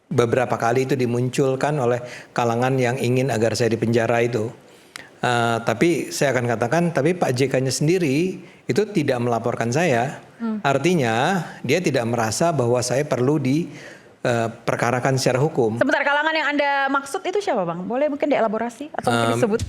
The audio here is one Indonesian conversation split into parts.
beberapa kali itu dimunculkan oleh kalangan yang ingin agar saya dipenjara itu. Tapi saya akan katakan, tapi Pak JK-nya sendiri itu tidak melaporkan saya. Artinya dia tidak merasa bahwa saya perlu diperkarakan secara hukum. Sebentar, kalangan yang Anda maksud itu siapa Bang? Boleh mungkin dielaborasi atau mungkin disebut?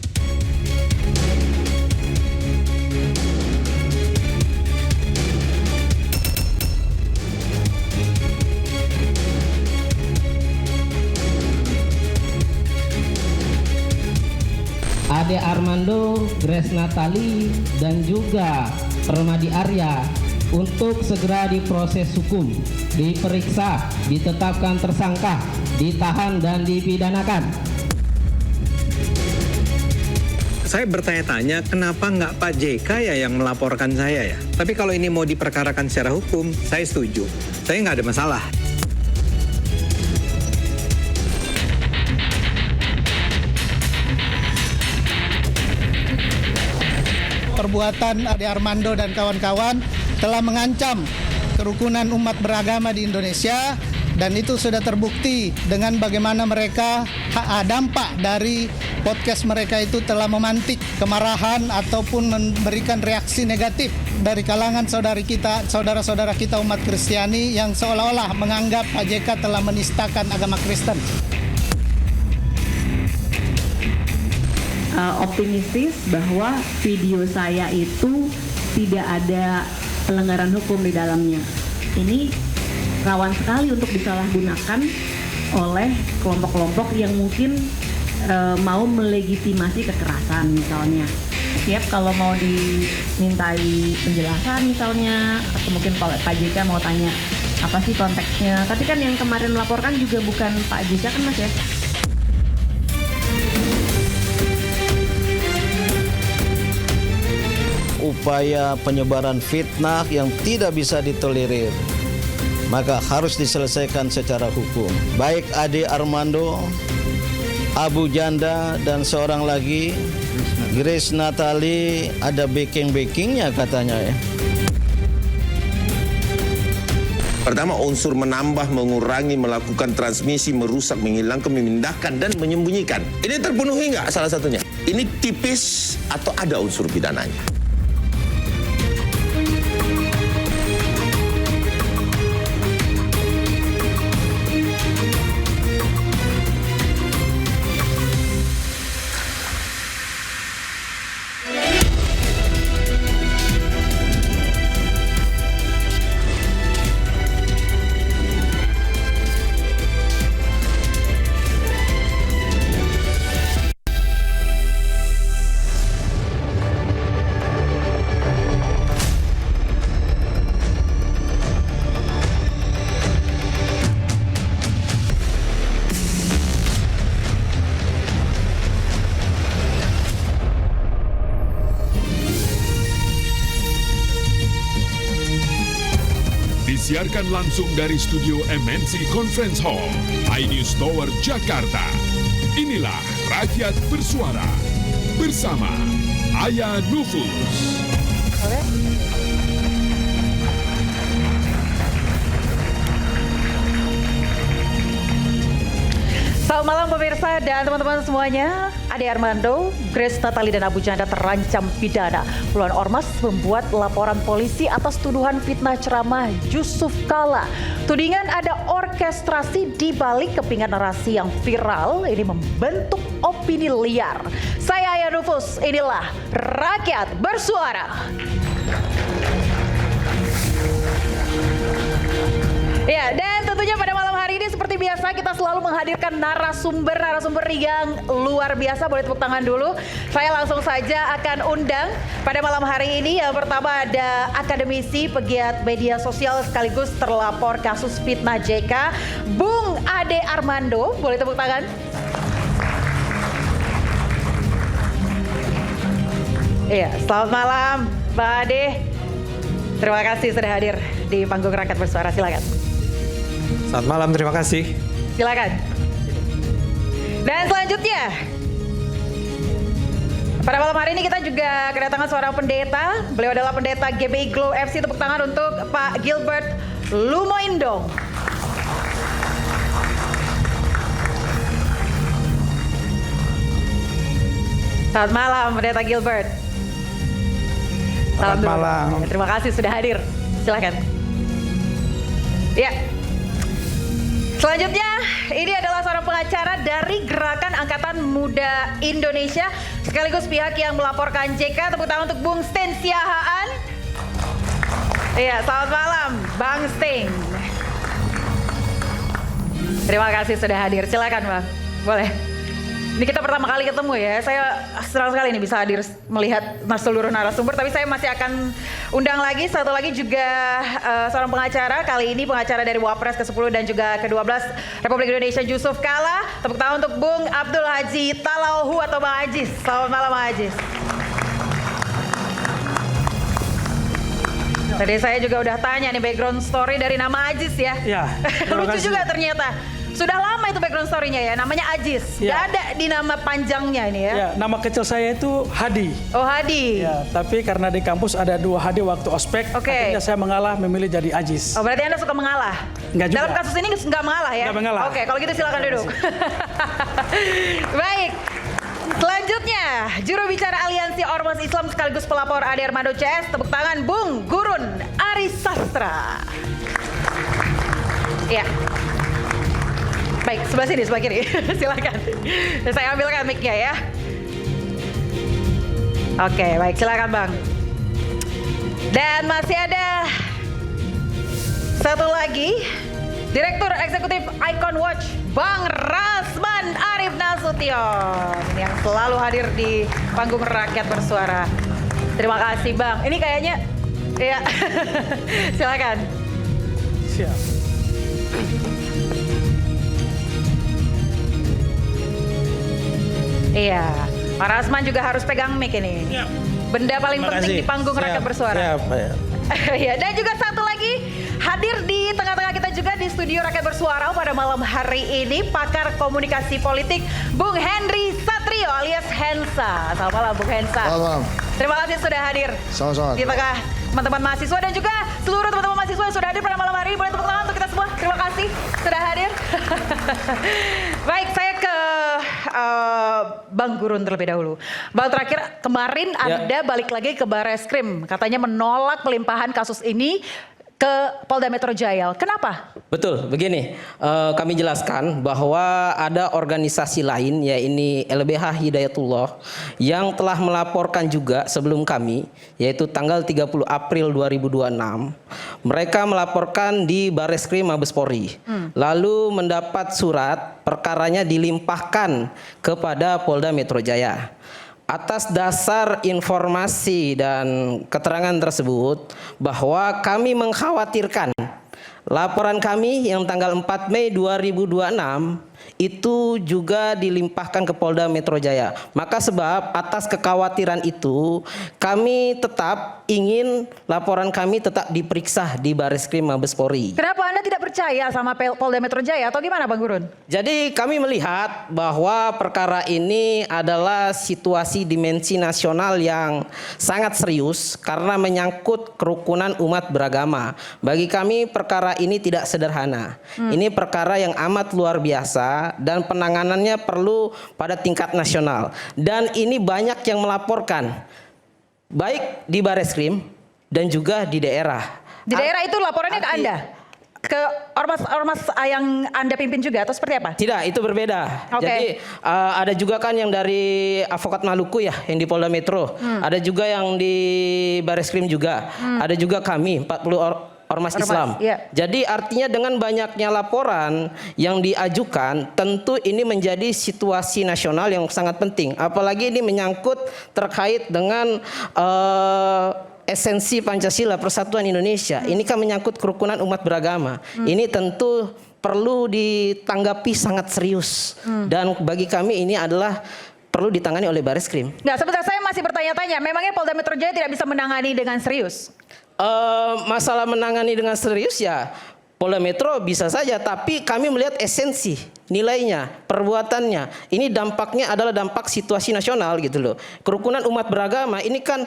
Ade Armando, Grace Natali, dan juga Permadi Arya untuk segera diproses hukum, diperiksa, ditetapkan tersangka, ditahan dan dipidanakan. Saya bertanya-tanya kenapa nggak Pak JK ya yang melaporkan saya ya. Tapi kalau ini mau diperkarakan secara hukum, saya setuju. Saya nggak ada masalah. Perbuatan Ade Armando dan kawan-kawan telah mengancam kerukunan umat beragama di Indonesia, dan itu sudah terbukti dengan bagaimana mereka dampak dari podcast mereka itu telah memantik kemarahan ataupun memberikan reaksi negatif dari kalangan saudara-saudara kita umat Kristiani yang seolah-olah menganggap Pak JK telah menistakan agama Kristen. Optimistis bahwa video saya itu tidak ada pelanggaran hukum di dalamnya. Ini rawan sekali untuk disalahgunakan oleh kelompok-kelompok yang mungkin mau melegitimasi kekerasan misalnya. Siap kalau mau dimintai penjelasan misalnya, atau mungkin kalau Pak JK mau tanya apa sih konteksnya. Tapi kan yang kemarin melaporkan juga bukan Pak JK kan Mas ya? Upaya penyebaran fitnah yang tidak bisa ditolerir, maka harus diselesaikan secara hukum. Baik Ade Armando, Abu Janda, dan seorang lagi Grace Natali ada backing-backingnya katanya ya. Pertama, unsur menambah, mengurangi, melakukan transmisi, merusak, menghilangkan, memindahkan, dan menyembunyikan. Ini terpenuhi nggak salah satunya? Ini tipis atau ada unsur pidananya? Disiarkan langsung dari studio MNC Conference Hall, iNews Tower, Jakarta. Inilah Rakyat Bersuara bersama Aya Nufus. Selamat malam pemirsa dan teman-teman semuanya. Ade Armando, Grace Natali, dan Abu Janda terancam pidana. Puluhan ormas membuat laporan polisi atas tuduhan fitnah ceramah Yusuf Kala. Tudingan ada orkestrasi di balik kepingan narasi yang viral ini membentuk opini liar. Saya Aya Nufus, inilah Rakyat Bersuara. Ya, dan tentunya pada malam hari ini seperti biasa kita selalu menghadirkan narasumber yang luar biasa. Boleh tepuk tangan dulu. Saya langsung saja akan undang pada malam hari ini. Yang pertama ada akademisi, pegiat media sosial sekaligus terlapor kasus fitnah JK, Bung Ade Armando. Boleh tepuk tangan. Iya, selamat malam Pak Ade. Terima kasih sudah hadir di panggung Rakyat Bersuara. Silakan. Selamat malam, terima kasih. Silakan. Dan selanjutnya, pada malam hari ini kita juga kedatangan seorang pendeta. Beliau adalah pendeta GBI Glow FC. Tepuk tangan untuk Pak Gilbert Lumoindong. Selamat malam, Pendeta Gilbert. Selamat dulu. malam. Terima kasih sudah hadir. Silakan. Ya. Selanjutnya, ini adalah seorang pengacara dari Gerakan Angkatan Muda Indonesia, sekaligus pihak yang melaporkan JK. Tepuk tangan untuk Bung Sten Siahaan. Iya, selamat malam, Bang Sten. Terima kasih sudah hadir. Silakan, Bang. Boleh. Ini kita pertama kali ketemu ya. Saya senang sekali ini bisa hadir melihat seluruh narasumber. Tapi saya masih akan undang lagi satu lagi juga seorang pengacara. Kali ini pengacara dari Wapres ke-10 dan juga ke-12 Republik Indonesia, Yusuf Kala. Tepuk tangan untuk Bung Abdul Haji Talauhu atau Bang Ajis. Selamat malam, Bang Ajis. Tadi saya juga udah tanya nih background story dari nama Ajis ya. Ya, terima Lucu kasih. juga ternyata. Sudah lama itu background story-nya ya, namanya Ajis. Ya. Gak ada di nama panjangnya ini ya. Ya, nama kecil saya itu Hadi. Oh, Hadi. Ya, tapi karena di kampus ada 2 Hadi waktu ospek, Oke. akhirnya saya mengalah memilih jadi Ajis. Oh, berarti Anda suka mengalah? Enggak juga. Dalam kasus ini nggak mengalah ya? Nggak mengalah. Oke, kalau gitu silakan duduk. Baik. Selanjutnya, juru bicara Aliansi Ormas Islam sekaligus pelapor Ade Armando CS, tepuk tangan Bung Gurun Arisastra. Ya. Baik, sebelah sini, sebelah kiri. Silakan. Saya ambilkan mic-nya ya. Oke, baik, silakan Bang. Dan masih ada satu lagi, Direktur Eksekutif Icon Watch, Bang Rasman Arif Nasution, yang selalu hadir di panggung Rakyat Bersuara. Terima kasih Bang. Ini kayaknya, ya, silakan. Siap. Iya, Pak Rasman juga harus pegang mic ini. Ya. Benda paling Terima penting kasih. di panggung Rakyat Siap, Bersuara. siap, ya. Ya, dan juga satu lagi hadir di tengah-tengah kita juga di studio Rakyat Bersuara pada malam hari ini, pakar komunikasi politik Bung Henry Satrio alias Hensa. Selamat malam Bung Hensa. Selamat malam. Terima kasih sudah hadir Sama-sama. di tengah teman-teman mahasiswa dan juga seluruh teman-teman mahasiswa yang sudah hadir pada malam hari ini. Boleh tepuk tangan untuk kita semua. Terima kasih sudah hadir. Baik, saya ke Bang Gurun terlebih dahulu. Bang, terakhir kemarin Anda balik lagi ke Barreskrim, katanya menolak pelimpahan kasus ini ke Polda Metro Jaya. Kenapa? Betul, begini, kami jelaskan bahwa ada organisasi lain, yaitu LBH Hidayatullah, yang telah melaporkan juga sebelum kami, yaitu tanggal 30 April 2026. Mereka melaporkan di Barreskrim Mabes Polri, lalu mendapat surat perkaranya dilimpahkan kepada Polda Metro Jaya. Atas dasar informasi dan keterangan tersebut bahwa kami mengkhawatirkan laporan kami yang tanggal 4 Mei 2026 itu juga dilimpahkan ke Polda Metro Jaya. Maka sebab atas kekhawatiran itu kami tetap ingin laporan kami tetap diperiksa di Barreskrim Mabes Polri. Kenapa Anda tidak percaya sama Polda Metro Jaya atau gimana Bang Gurun? Jadi kami melihat bahwa perkara ini adalah situasi dimensi nasional yang sangat serius karena menyangkut kerukunan umat beragama. Bagi kami perkara ini tidak sederhana. Ini perkara yang amat luar biasa dan penanganannya perlu pada tingkat nasional. Dan ini banyak yang melaporkan, baik di Barreskrim dan juga di daerah. Di daerah itu laporannya ke Anda? Ke ormas-ormas yang Anda pimpin juga atau seperti apa? Tidak, itu berbeda. Oke. Jadi ada juga kan yang dari Advokat Maluku ya, yang di Polda Metro. Ada juga yang di Barreskrim juga. Ada juga kami 40 Ormas Islam. Iya. Jadi artinya dengan banyaknya laporan yang diajukan, tentu ini menjadi situasi nasional yang sangat penting. Apalagi ini menyangkut terkait dengan esensi Pancasila, Persatuan Indonesia. Ini kan menyangkut kerukunan umat beragama. Ini tentu perlu ditanggapi sangat serius. Dan bagi kami ini adalah perlu ditangani oleh Barreskrim. Nggak, sebentar saya masih bertanya-tanya. Memangnya Polda Metro Jaya tidak bisa menangani dengan serius? Masalah menangani dengan serius ya Polda Metro bisa saja, tapi kami melihat esensi, nilainya, perbuatannya. Ini dampaknya adalah dampak situasi nasional gitu loh. Kerukunan umat beragama ini kan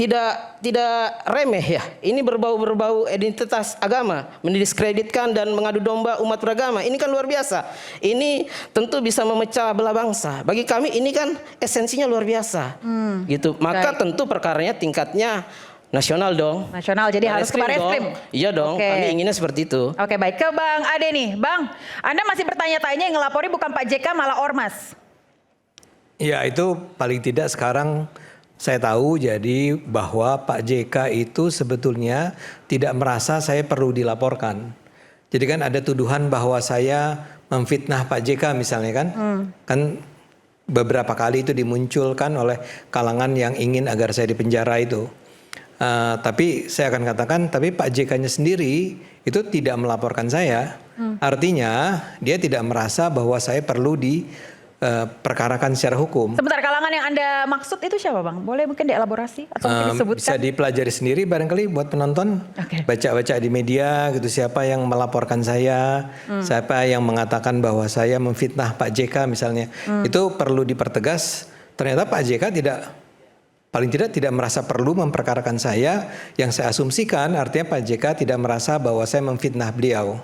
tidak remeh ya. Ini berbau identitas agama, mendiskreditkan dan mengadu domba umat beragama. Ini kan luar biasa. Ini tentu bisa memecah belah bangsa. Bagi kami ini kan esensinya luar biasa. Gitu. Maka tentu perkaranya tingkatnya nasional dong. Nasional, jadi harus ke Barreskrim. Iya dong, kami inginnya seperti itu. Oke, baik. Ke Bang Ade nih. Bang, Anda masih bertanya-tanya yang ngelapori bukan Pak JK malah Ormas. Ya itu paling tidak sekarang saya tahu jadi bahwa Pak JK itu sebetulnya tidak merasa saya perlu dilaporkan. Jadi kan ada tuduhan bahwa saya memfitnah Pak JK misalnya kan. Kan beberapa kali itu dimunculkan oleh kalangan yang ingin agar saya dipenjara itu. Tapi saya akan katakan, tapi Pak JK-nya sendiri itu tidak melaporkan saya. Artinya dia tidak merasa bahwa saya perlu diperkarakan secara hukum. Sebentar, kalangan yang Anda maksud itu siapa Bang? Boleh mungkin dielaborasi atau mungkin disebutkan? Bisa dipelajari sendiri barangkali buat penonton. Baca-baca di media gitu siapa yang melaporkan saya, siapa yang mengatakan bahwa saya memfitnah Pak JK misalnya. Itu perlu dipertegas. Ternyata Pak JK paling tidak merasa perlu memperkarakan saya. Yang saya asumsikan artinya Pak JK tidak merasa bahwa saya memfitnah beliau.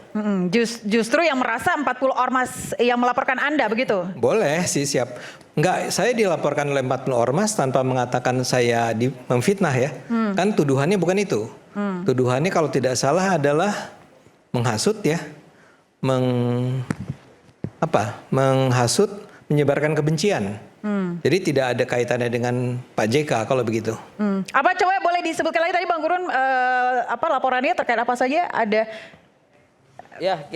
Justru yang merasa 40 ormas yang melaporkan Anda begitu? Boleh sih, siap. Enggak, saya dilaporkan oleh 40 ormas tanpa mengatakan saya memfitnah ya. Kan tuduhannya bukan itu. Tuduhannya kalau tidak salah adalah menghasut ya. Menghasut, menyebarkan kebencian. Jadi tidak ada kaitannya dengan Pak JK kalau begitu. Apa coba boleh disebutkan lagi tadi Bang Gurun laporannya terkait apa saja? Ada ya,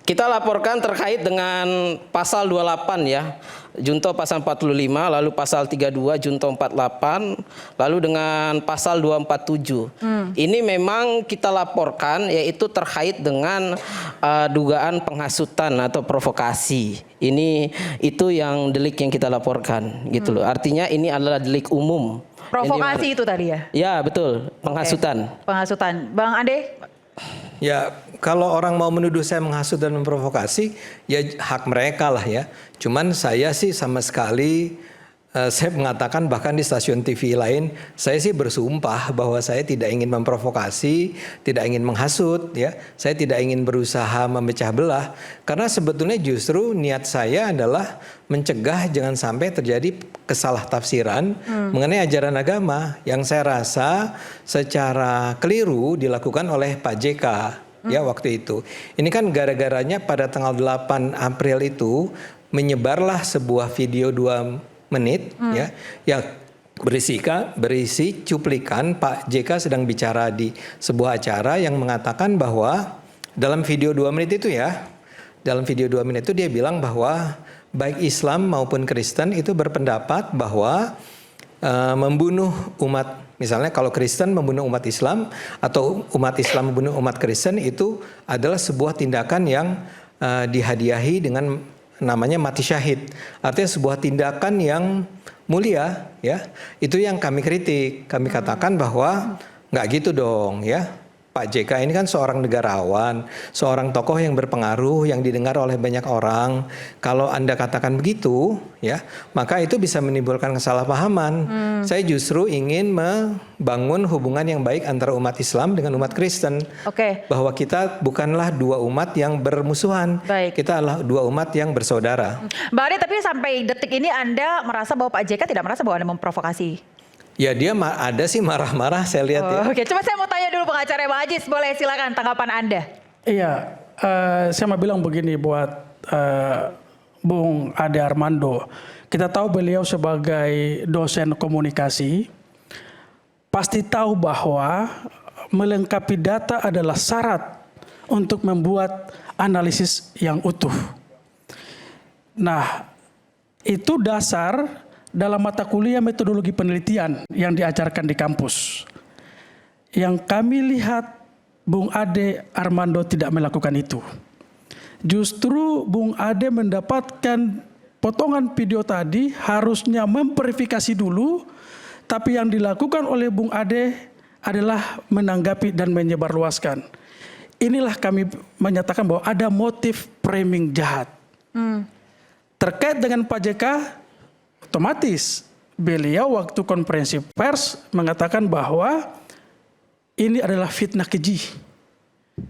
kita laporkan terkait dengan pasal 28 ya. Junto pasal 45, lalu pasal 32 Junto 48, lalu dengan pasal 247. Ini memang kita laporkan yaitu terkait dengan dugaan penghasutan atau provokasi. Itu yang delik yang kita laporkan gitu loh. Artinya ini adalah delik umum. provokasi itu tadi ya? Ya, betul, penghasutan. Penghasutan. Bang Ade? Ya, kalau orang mau menuduh saya menghasut dan memprovokasi, ya hak mereka lah ya. Cuman saya sih sama sekali, saya mengatakan bahkan di stasiun TV lain, saya sih bersumpah bahwa saya tidak ingin memprovokasi, tidak ingin menghasut, ya. Saya tidak ingin berusaha memecah belah, karena sebetulnya justru niat saya adalah mencegah jangan sampai terjadi kesalah-tafsiran mengenai ajaran agama yang saya rasa secara keliru dilakukan oleh Pak JK. Ya waktu itu. Ini kan gara-garanya pada tanggal 8 April itu menyebarlah sebuah video 2 menit ya yang berisi cuplikan Pak JK sedang bicara di sebuah acara yang mengatakan bahwa dalam video 2 menit itu ya, dalam video 2 menit itu dia bilang bahwa baik Islam maupun Kristen itu berpendapat bahwa membunuh umat, misalnya kalau Kristen membunuh umat Islam atau umat Islam membunuh umat Kristen itu adalah sebuah tindakan yang dihadiahi dengan namanya mati syahid. Artinya sebuah tindakan yang mulia, ya. Itu yang kami kritik. Kami katakan bahwa nggak gitu dong, ya. Pak JK ini kan seorang negarawan, seorang tokoh yang berpengaruh, yang didengar oleh banyak orang. Kalau Anda katakan begitu, ya, maka itu bisa menimbulkan kesalahpahaman. Saya justru ingin membangun hubungan yang baik antara umat Islam dengan umat Kristen. Bahwa kita bukanlah dua umat yang bermusuhan. Kita adalah dua umat yang bersaudara. Mbak Ade, tapi sampai detik ini Anda merasa bahwa Pak JK tidak merasa bahwa Anda memprovokasi? Ya dia ada sih marah-marah saya lihat ya. Oke, coba saya mau tanya dulu pengacara Bang Ajis, boleh silakan tanggapan Anda. Iya, saya mau bilang begini buat Bung Ade Armando. Kita tahu beliau sebagai dosen komunikasi, pasti tahu bahwa melengkapi data adalah syarat untuk membuat analisis yang utuh. Nah, itu dasar dalam mata kuliah metodologi penelitian yang diajarkan di kampus. Yang kami lihat Bung Ade Armando tidak melakukan itu. Justru Bung Ade mendapatkan potongan video tadi harusnya memverifikasi dulu, tapi yang dilakukan oleh Bung Ade adalah menanggapi dan menyebarluaskan. Inilah kami menyatakan bahwa ada motif framing jahat. Terkait dengan Pak JK, otomatis beliau waktu konferensi pers mengatakan bahwa ini adalah fitnah keji.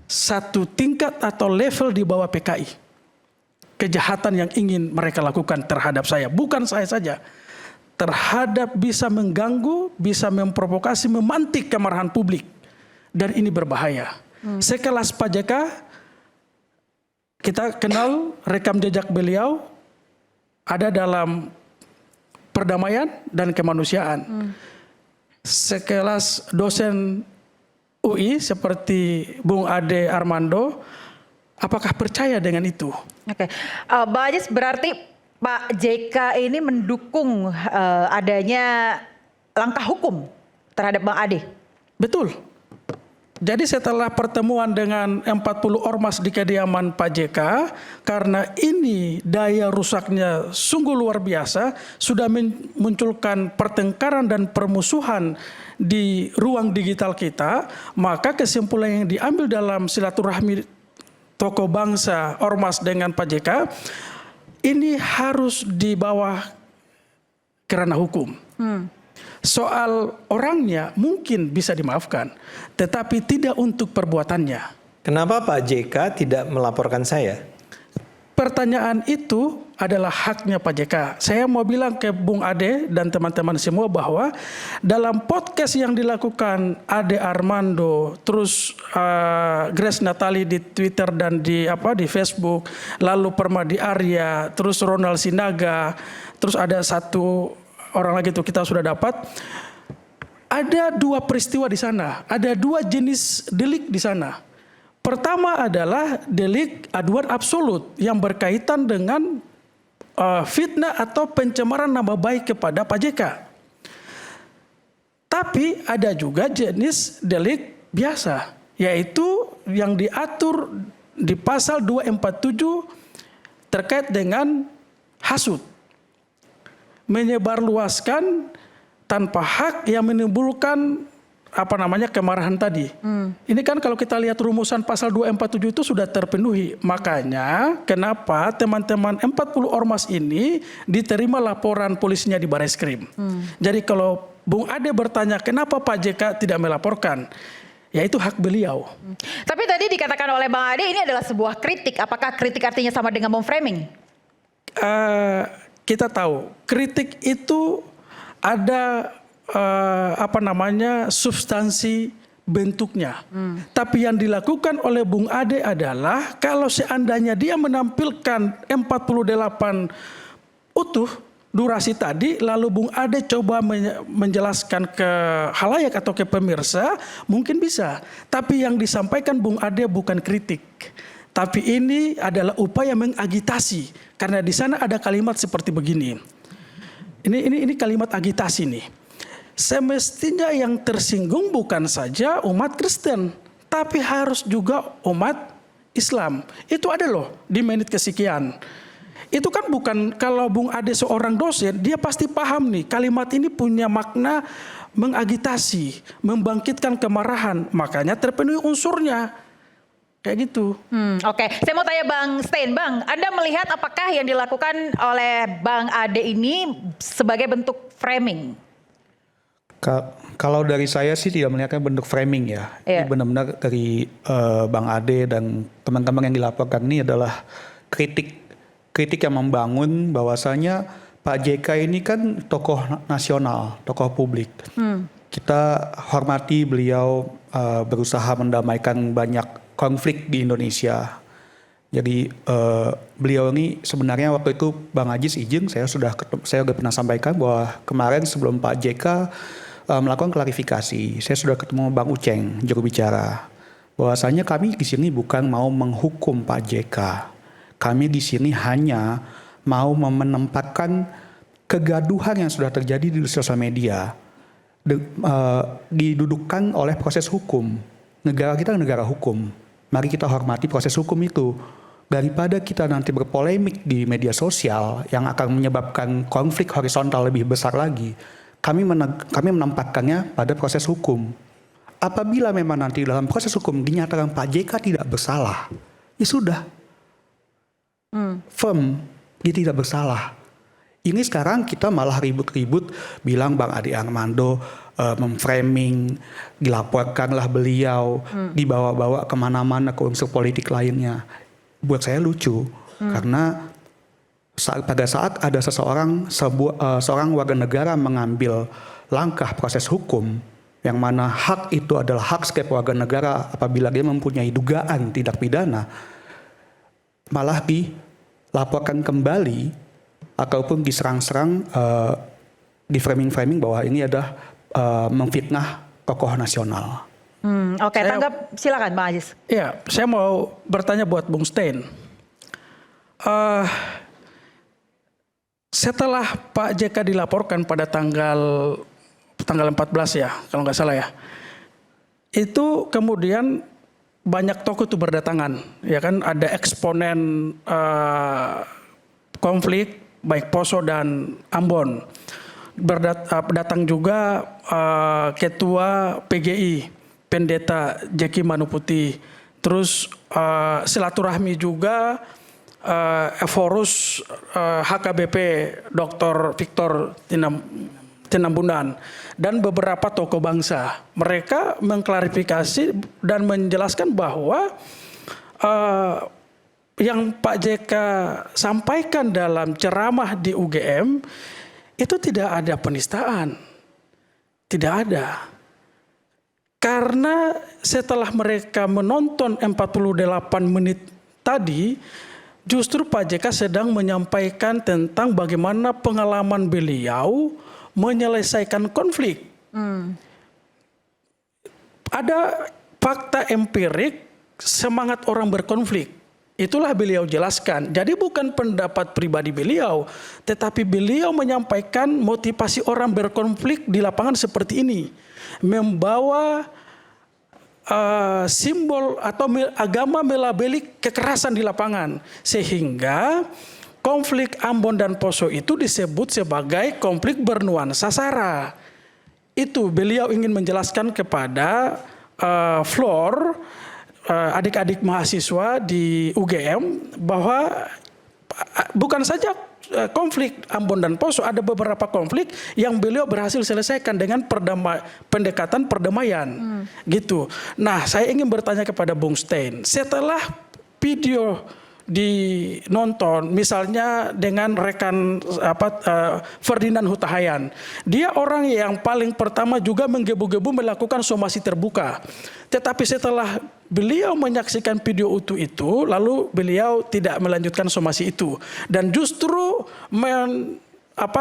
Satu tingkat atau level di bawah PKI. Kejahatan yang ingin mereka lakukan terhadap saya. Bukan saya saja. Terhadap bisa mengganggu, bisa memprovokasi, memantik kemarahan publik. Dan ini berbahaya. Sekelas Pak JK, kita kenal rekam jejak beliau ada dalam perdamaian dan kemanusiaan. Sekelas dosen UI seperti Bung Ade Armando, apakah percaya dengan itu? Oke, Bang Ajis, berarti Pak JK ini mendukung adanya langkah hukum terhadap Bang Ade? Betul. Jadi setelah pertemuan dengan 40 ormas di kediaman Pak JK, karena ini daya rusaknya sungguh luar biasa, sudah memunculkan pertengkaran dan permusuhan di ruang digital kita, maka kesimpulan yang diambil dalam silaturahmi tokoh bangsa ormas dengan Pak JK, ini harus dibawa ke ranah hukum. Soal orangnya mungkin bisa dimaafkan, tetapi tidak untuk perbuatannya. Kenapa Pak JK tidak melaporkan saya? Pertanyaan itu adalah haknya Pak JK. Saya mau bilang ke Bung Ade dan teman-teman semua bahwa dalam podcast yang dilakukan Ade Armando, terus Grace Natali di Twitter dan di Facebook, lalu Permadi Arya, terus Ronald Sinaga, terus ada satu orang lagi itu kita sudah dapat. Ada 2 peristiwa di sana, ada 2 jenis delik di sana. Pertama adalah delik aduan absolut yang berkaitan dengan fitnah atau pencemaran nama baik kepada Pak JK. Tapi ada juga jenis delik biasa, yaitu yang diatur di pasal 247 terkait dengan hasud. Menyebarluaskan tanpa hak yang menimbulkan kemarahan tadi. Ini kan kalau kita lihat rumusan pasal 247 itu sudah terpenuhi. Makanya kenapa teman-teman 40 ormas ini diterima laporan polisinya di Barreskrim. Jadi kalau Bung Ade bertanya kenapa Pak JK tidak melaporkan, ya itu hak beliau. Tapi tadi dikatakan oleh Bang Ade ini adalah sebuah kritik. Apakah kritik artinya sama dengan memframing? Kita tahu kritik itu ada substansi bentuknya. Tapi yang dilakukan oleh Bung Ade adalah kalau seandainya dia menampilkan 48 utuh durasi tadi, lalu Bung Ade coba menjelaskan ke halayak atau ke pemirsa, mungkin bisa. Tapi yang disampaikan Bung Ade bukan kritik. Tapi ini adalah upaya mengagitasi, karena di sana ada kalimat seperti begini. Ini kalimat agitasi nih. Semestinya yang tersinggung bukan saja umat Kristen, tapi harus juga umat Islam. Itu ada loh di menit kesekian. Itu kan bukan, kalau Bung Ade seorang dosen, dia pasti paham nih kalimat ini punya makna mengagitasi, membangkitkan kemarahan. Makanya terpenuhi unsurnya. Kayak gitu. Oke. Saya mau tanya Bang Stein. Bang, Anda melihat apakah yang dilakukan oleh Bang Ade ini sebagai bentuk framing? Kalau dari saya sih tidak melihatnya bentuk framing ya. Ini benar-benar dari Bang Ade dan teman-teman yang dilaporkan ini adalah kritik yang membangun bahwasanya Pak JK ini kan tokoh nasional, tokoh publik. Kita hormati beliau berusaha mendamaikan banyak konflik di Indonesia. Jadi beliau ini sebenarnya waktu itu Bang Ajis izin, saya sudah pernah sampaikan bahwa kemarin sebelum Pak JK melakukan klarifikasi, saya sudah ketemu Bang Uceng, juru bicara, bahwasanya kami di sini bukan mau menghukum Pak JK, kami di sini hanya mau menempatkan kegaduhan yang sudah terjadi di sosial media didudukkan oleh proses hukum. Negara kita negara hukum. Mari kita hormati proses hukum itu. Daripada kita nanti berpolemik di media sosial yang akan menyebabkan konflik horizontal lebih besar lagi, kami menempatkannya pada proses hukum. Apabila memang nanti dalam proses hukum dinyatakan Pak JK tidak bersalah, ya sudah. Firm, dia tidak bersalah. Ini sekarang kita malah ribut-ribut bilang Bang Ade Armando memframing, dilaporkanlah beliau, dibawa-bawa kemana-mana ke unsur politik lainnya. Buat saya lucu, karena pada saat ada seorang warga negara mengambil langkah proses hukum, yang mana hak itu adalah hak setiap warga negara apabila dia mempunyai dugaan tindak pidana, malah dilaporkan kembali ataupun diserang-serang, di framing-framing bahwa ini adalah memfitnah tokoh nasional. Oke, tanggap silakan Bang Ajis. Ya, saya mau bertanya buat Bung Stein. Setelah Pak JK dilaporkan pada tanggal 14 ya, kalau nggak salah ya, itu kemudian banyak tokoh itu berdatangan, ya kan, ada eksponen konflik baik Poso dan Ambon. Datang juga ketua PGI, Pendeta Jeki Manuputi. Terus silaturahmi juga Evorus HKBP Dr. Victor Tinambunan dan beberapa tokoh bangsa. Mereka mengklarifikasi dan menjelaskan bahwa yang Pak JK sampaikan dalam ceramah di UGM itu tidak ada penistaan. Tidak ada. Karena setelah mereka menonton 48 menit tadi, justru Pak JK sedang menyampaikan tentang bagaimana pengalaman beliau menyelesaikan konflik. Ada fakta empirik semangat orang berkonflik. Itulah beliau jelaskan. Jadi bukan pendapat pribadi beliau, tetapi beliau menyampaikan motivasi orang berkonflik di lapangan seperti ini. Membawa simbol atau agama melabeli kekerasan di lapangan. Sehingga konflik Ambon dan Poso itu disebut sebagai konflik bernuansa SARA. Itu beliau ingin menjelaskan kepada floor adik-adik mahasiswa di UGM bahwa bukan saja konflik Ambon dan Poso, ada beberapa konflik yang beliau berhasil selesaikan dengan pendekatan perdamaian. Gitu. Nah, saya ingin bertanya kepada Bung Stein, setelah video dinonton misalnya dengan rekan Ferdinand Hutahayan, dia orang yang paling pertama juga menggebu-gebu melakukan somasi terbuka. Tetapi setelah beliau menyaksikan video utuh itu, lalu beliau tidak melanjutkan somasi itu dan justru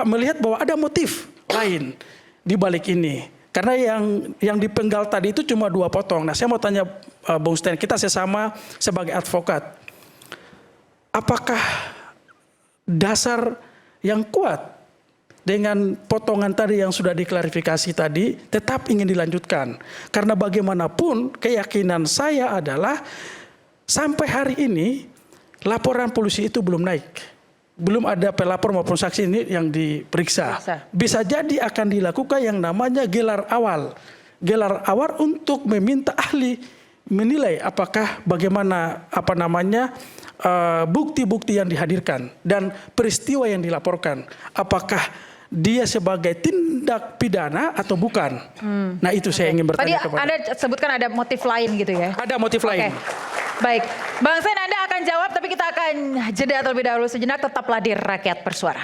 melihat bahwa ada motif lain di balik ini. Karena yang dipenggal tadi itu cuma 2 potong. Nah, saya mau tanya Bung Stein, kita sesama sebagai advokat, apakah dasar yang kuat dengan potongan tadi yang sudah diklarifikasi tadi tetap ingin dilanjutkan? Karena bagaimanapun keyakinan saya adalah sampai hari ini laporan polisi itu belum naik. Belum ada pelapor maupun saksi ini yang diperiksa. Bisa jadi akan dilakukan yang namanya gelar awal. Gelar awal untuk meminta ahli menilai apakah bagaimana bukti-bukti yang dihadirkan dan peristiwa yang dilaporkan, apakah dia sebagai tindak pidana atau bukan. Nah, itu saya ingin bertanya Tadi kepada Anda sebutkan ada motif lain gitu ya? Ada motif lain. Baik, Bang Stein Anda akan jawab, tapi kita akan jeda terlebih dahulu sejenak. Tetaplah di Rakyat Bersuara.